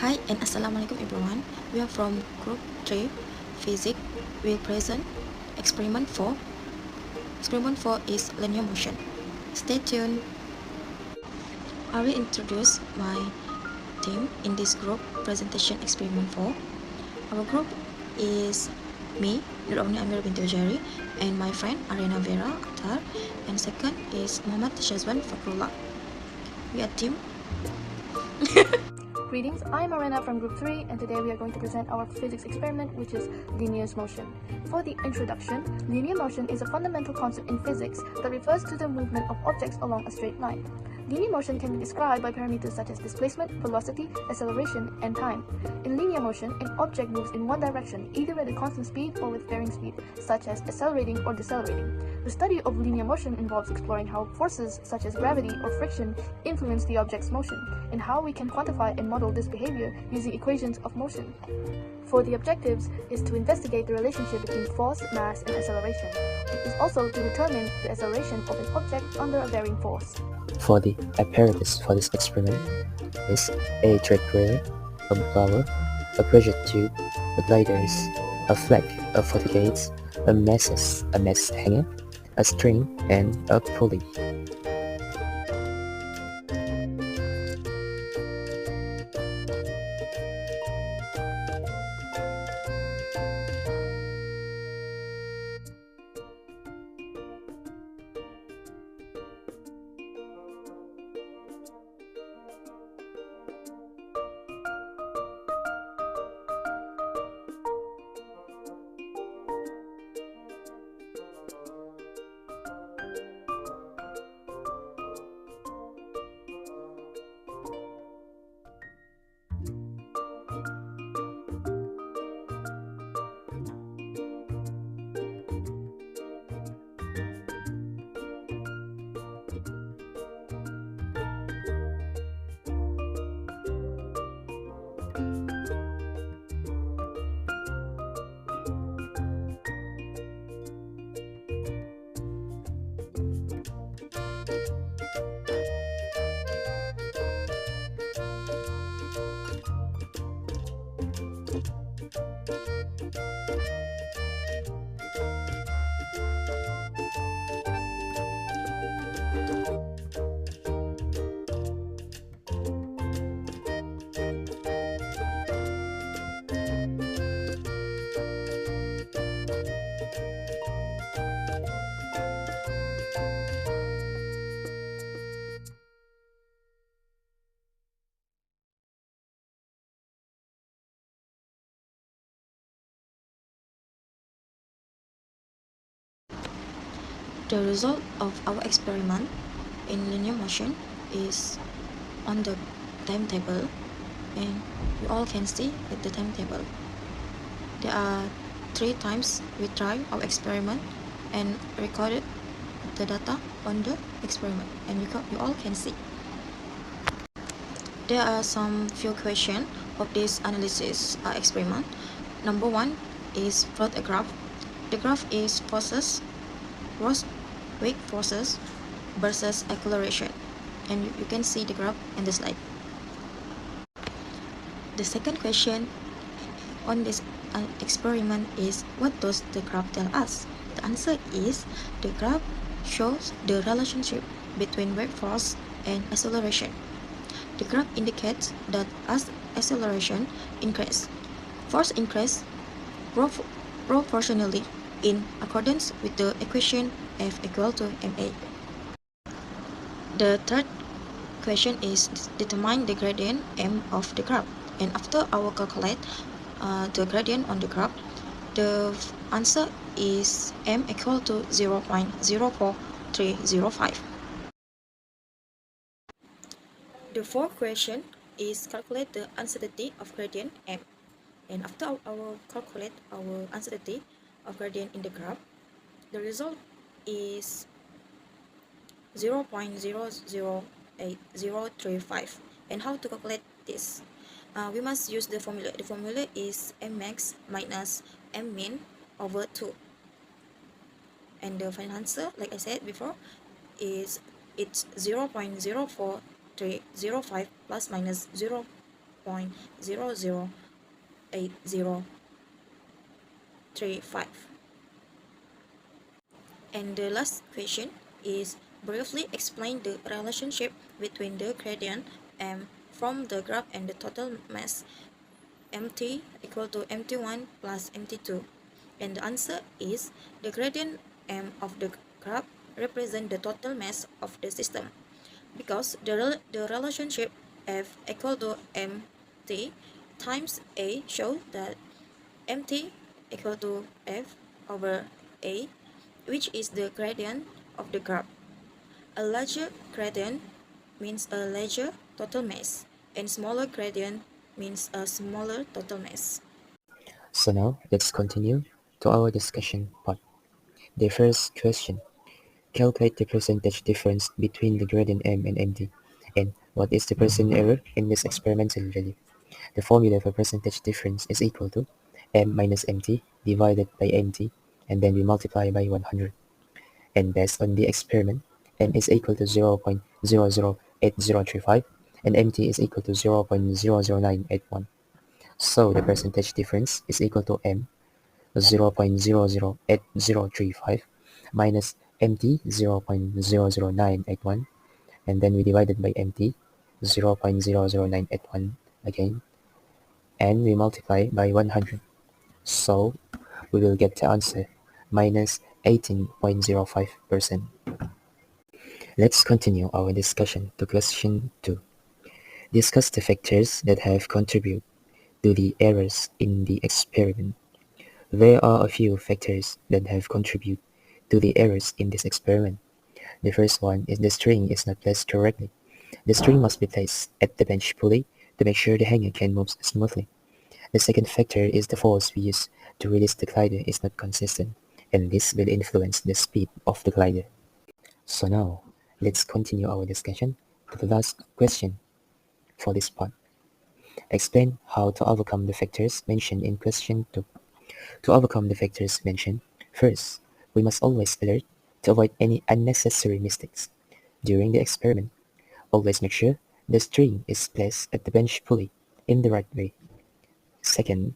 Hi and Assalamualaikum everyone. We are from Group 3 Physics. We present experiment 4. Experiment 4 is linear motion. Stay tuned. I will introduce my team in this group presentation experiment 4. Our group is me, Nuroni Amir Binti Ujari, and my friend Arena Vera Akhtar, and second is Muhammad Shazwan Fakrullah. We are team. Greetings, I'm Arena from Group 3 and today we are going to present our physics experiment which is linear motion. For the introduction, linear motion is a fundamental concept in physics that refers to the movement of objects along a straight line. Linear motion can be described by parameters such as displacement, velocity, acceleration, and time. In linear motion, an object moves in one direction either at a constant speed or with varying speed, such as accelerating or decelerating. The study of linear motion involves exploring how forces such as gravity or friction influence the object's motion, and how we can quantify and model this behavior using equations of motion. For the objectives is to investigate the relationship between force, mass, and acceleration. It is also to determine the acceleration of an object under a varying force. For the apparatus for this experiment is a thread railer, a blower, a pressure tube, a gliders, a flag, a photogates, a mesh hanger, a string, and a pulley. The result of our experiment in linear motion is on the timetable, and you all can see at the timetable. There are 3 times we try our experiment and recorded the data on the experiment, and you all can see. There are some few questions of this analysis experiment. Number 1 is plot a graph. The graph is forces, weight forces versus acceleration, and you can see the graph in the slide. The second question on this experiment is, what does the graph tell us? The answer is, the graph shows the relationship between weight force and acceleration. The graph indicates that as acceleration increases, force increases proportionally in accordance with the equation F equal to ma. The third question is, determine the gradient m of the graph, and after our calculate the gradient on the graph, the answer is m equal to 0.04305. The fourth question is, calculate the uncertainty of gradient m, and after our calculate our uncertainty of gradient in the graph, the result is 0.008035. And how to calculate this? We must use the formula. The formula is m max minus m min over 2. And the final answer, like I said before, is it's 0.04305 plus minus 0 0.008035. And the last question is briefly explain the relationship between the gradient m from the graph and the total mass mt equal to mt1 plus mt2. And the answer is the gradient m of the graph represent the total mass of the system, because the relationship F equal to mt times A shows that mt equal to F over A, which is the gradient of the graph. A larger gradient means a larger total mass, and smaller gradient means a smaller total mass. So now let's continue to our discussion part. The first question: calculate the percentage difference between the gradient m and mt, and what is the percent error in this experimental value. The formula for percentage difference is equal to m minus mt divided by mt, and then we multiply by 100. And based on the experiment, m is equal to 0.008035 and mt is equal to 0.00981. So the percentage difference is equal to m 0.008035 minus mt 0.00981, and then we divided by mt 0.00981 again, and we multiply by 100. So we will get the answer minus 18.05%. Let's continue our discussion to question 2. Discuss the factors that have contributed to the errors in the experiment. There are a few factors that have contributed to the errors in this experiment. The first one is the string is not placed correctly. The string must be placed at the bench pulley to make sure the hanger can move smoothly. The second factor is the force we use to release the glider is not consistent, and this will influence the speed of the glider. So now, let's continue our discussion to the last question for this part. Explain how to overcome the factors mentioned in question 2. To overcome the factors mentioned, first, we must always alert to avoid any unnecessary mistakes. During the experiment, always make sure the string is placed at the bench pulley in the right way. Second,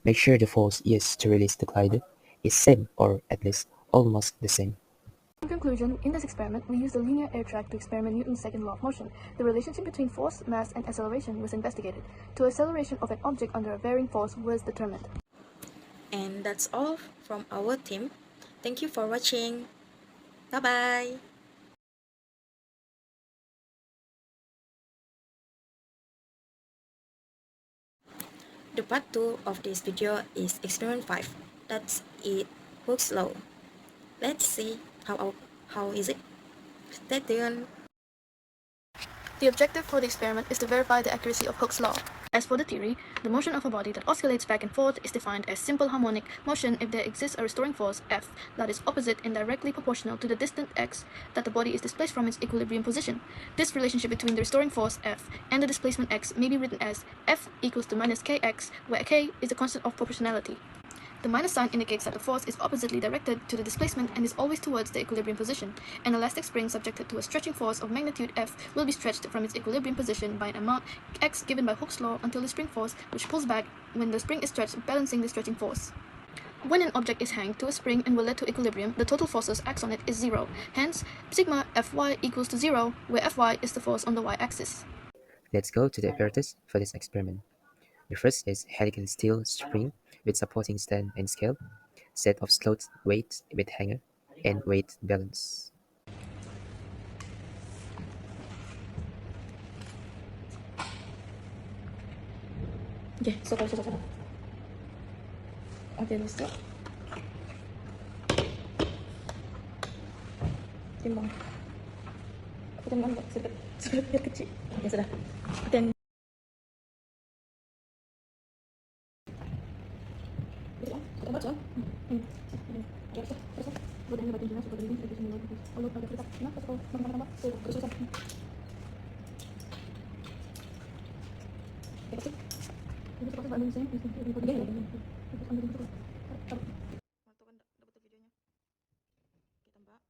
make sure the force used to release the glider is same or at least almost the same. In conclusion, in this experiment, we used a linear air track to experiment Newton's second law of motion. The relationship between force, mass, and acceleration was investigated. To acceleration of an object under a varying force was determined. And that's all from our team. Thank you for watching. Bye bye. The part 2 of this video is experiment 5. That's it, Hooke's law. Let's see how is it. Stay tuned. The objective for the experiment is to verify the accuracy of Hooke's law. As for the theory, the motion of a body that oscillates back and forth is defined as simple harmonic motion if there exists a restoring force F that is opposite and directly proportional to the distance x that the body is displaced from its equilibrium position. This relationship between the restoring force F and the displacement x may be written as F equals to minus kx, where k is the constant of proportionality. The minus sign indicates that the force is oppositely directed to the displacement and is always towards the equilibrium position. An elastic spring subjected to a stretching force of magnitude F will be stretched from its equilibrium position by an amount x given by Hooke's law until the spring force, which pulls back when the spring is stretched, balancing the stretching force. When an object is hanged to a spring and will lead to equilibrium, the total forces acts on it is zero. Hence, sigma Fy equals to 0, where Fy is the force on the y-axis. Let's go to the apparatus for this experiment. The first is helical steel spring with supporting stand and scale, set of slot weights with hanger, and weight balance. Okay, so. Okay, let's start. Timbang. Aku timbang sedikit biar kecil. Ya sudah. Dan baca. Ya, terus. Udah baca jelas seperti ini itu semua. Kalau ada cerita, nah, kalau tambah-tambah terus. Ya, pasti. Ini seperti Pak Indonesia, itu dia ya. Itu sambil itu. Mantap kan dapat videonya. Kita Mbak.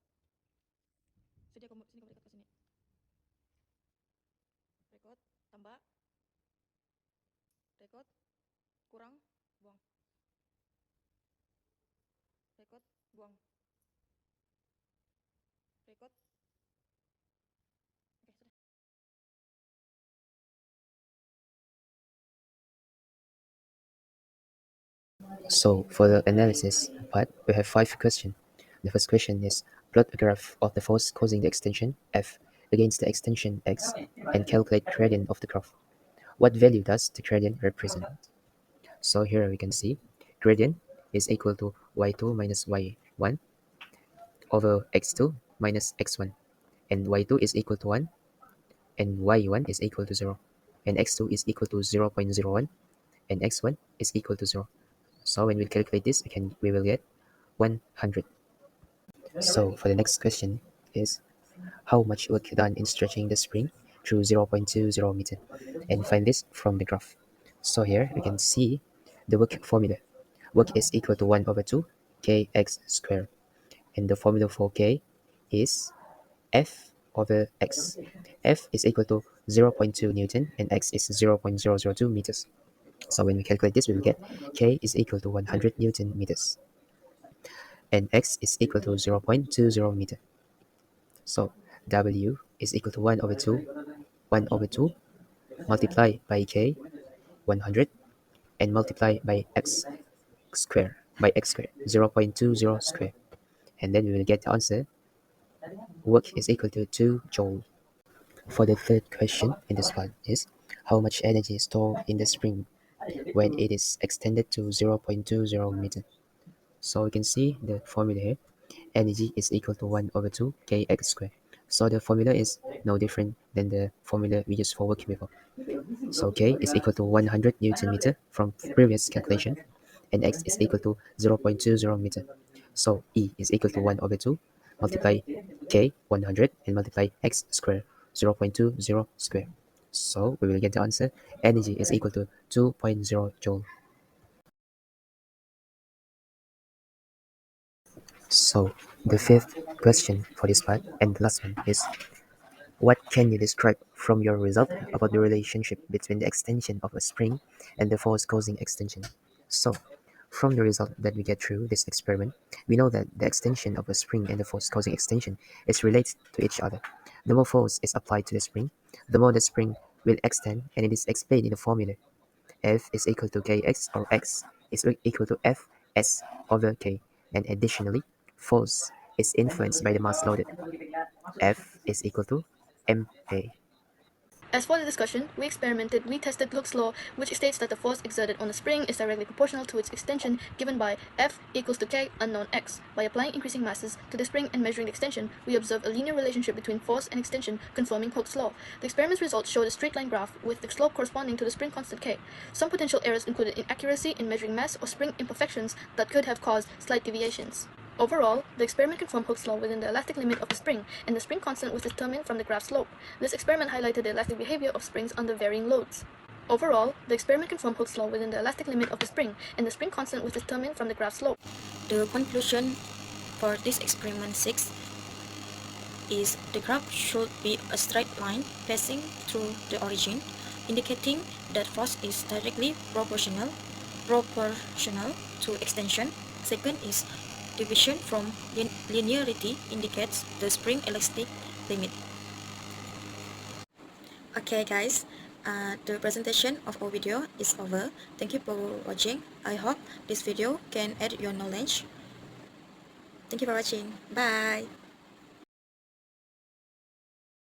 Sudah kamu sini kamu dekat ke sini. Record, tambah. Record kurang buang. Record buang. Record. Oke, sudah. So for the analysis part, we have 5 questions. The first question is plot a graph of the force causing the extension F against the extension X and calculate gradient of the graph. What value does the gradient represent? So here we can see gradient is equal to y2 minus y1 over x2 minus x1, and y2 is equal to 1 and y1 is equal to 0, and x2 is equal to 0.01 and x1 is equal to 0. So when we calculate this, we will get 100. So for the next question is how much work done in stretching the spring through 0.20 meter, and find this from the graph. So here we can see the work formula. Work is equal to 1 over 2 kx squared, and the formula for k is F over x. F is equal to 0.2 Newton and x is 0.002 meters. So when we calculate this, we will get K is equal to 100 Newton meters and x is equal to 0.20 meter. So W is equal to 1 over 2 multiplied by K, 100, and multiplied by x square, 0.20 square. And then we will get the answer, work is equal to 2 joule. For the third question in this part is how much energy is stored in the spring when it is extended to 0.20 meter. So we can see the formula here. Energy is equal to 1 over 2 kx squared. So the formula is no different than the formula we used for work before. So K is equal to 100 Newton meter from previous calculation, and X is equal to 0.20 meter. So E is equal to 1 over 2 multiply K 100 and multiply X square 0.20 square. So we will get the answer, energy is equal to 2.0 joule. So the fifth question for this part and the last one is what can you describe from your result about the relationship between the extension of a spring and the force causing extension? So, from the result that we get through this experiment, we know that the extension of a spring and the force causing extension is related to each other. The more force is applied to the spring, the more the spring will extend, and it is explained in the formula. F is equal to kx, or x is equal to Fs over k, and additionally, force is influenced by the mass loaded. F is equal to ma. As for the discussion, we tested Hooke's law, which states that the force exerted on a spring is directly proportional to its extension, given by F equals to K unknown X. By applying increasing masses to the spring and measuring the extension, we observe a linear relationship between force and extension, confirming Hooke's law. The experiment's results showed a straight line graph with the slope corresponding to the spring constant K. Some potential errors included inaccuracy in measuring mass or spring imperfections that could have caused slight deviations. Overall, the experiment confirmed Hooke's law within the elastic limit of the spring, and the spring constant was determined from the graph slope. This experiment highlighted the elastic behavior of springs under varying loads. Overall, the experiment confirmed Hooke's law within the elastic limit of the spring, and the spring constant was determined from the graph slope. The conclusion for this experiment 6 is the graph should be a straight line passing through the origin, indicating that force is directly proportional to extension. Second is division from linearity indicates the spring elastic limit. Okay guys, the presentation of our video is over. Thank you for watching. I hope this video can add your knowledge. Thank you for watching. Bye.